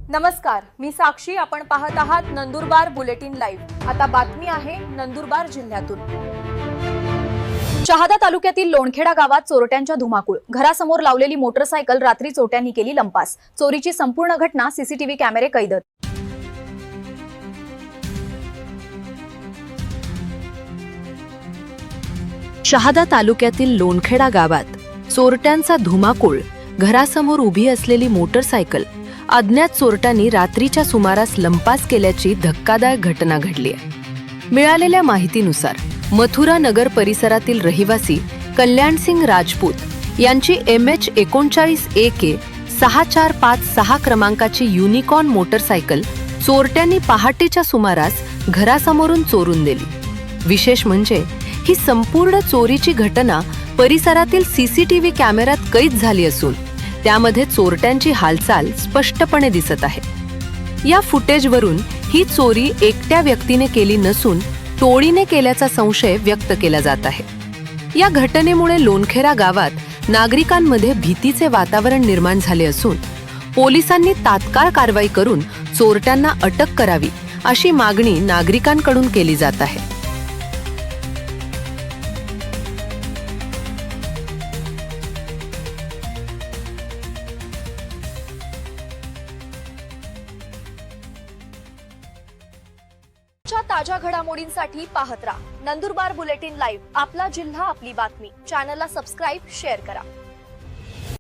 नमस्कार, मी साक्षी. आपण पाहत आहात नंदुरबार बुलेटिन लाईव्ह. आता बातमी आहे नंदुरबार जिल्ह्यातून. शहादा तालुक्यातील लोणखेडा गावात चोरट्यांच्या धुमाकूळ. घरासमोर लावलेली मोटरसायकल रात्री चोरट्यांनी केली लंपास. चोरीची संपूर्ण घटना सीसीटीव्ही कॅमेरे कैद. शहादा तालुक्यातील लोणखेडा गावात चोरट्यांचा धुमाकूळ. घरासमोर उभी असलेली मोटरसायकल अज्ञात चोरट्यांनी रात्रीच्या सुमारास लंपास केल्याची धक्कादायक घटना घडली आहे. मिळालेल्या माहितीनुसार मथुरा नगर परिसरातील रहिवासी कल्याणसिंग राजपूत यांची MH39 AK 6456 क्रमांकाची युनिकॉर्न मोटरसायकल चोरट्यांनी पहाटेच्या सुमारास घरासमोरून चोरून दिली. विशेष म्हणजे ही संपूर्ण चोरीची घटना परिसरातील सीसीटीव्ही कॅमेऱ्यात कैद झाली असून त्यामध्ये चोरट्यांची हालचाल स्पष्टपणे दिसत आहे. या फुटेजवरून ही चोरी एकट्या व्यक्तीने केली नसून टोळीने केल्याचा संशय व्यक्त केला जात आहे. या घटनेमुळे लोणखेडा गावात नागरिकांमध्ये भीतीचे वातावरण निर्माण झाले असून पोलिसांनी तात्काळ कारवाई करून चोरट्यांना अटक करावी अशी मागणी नागरिकांकडून केली जात आहे. ताज्या घडामोडींसाठी पाहत राहा नंदुरबार बुलेटिन लाईव्ह. आपला जिल्हा, आपली बातमी. चॅनलला सबस्क्राईब, शेअर करा.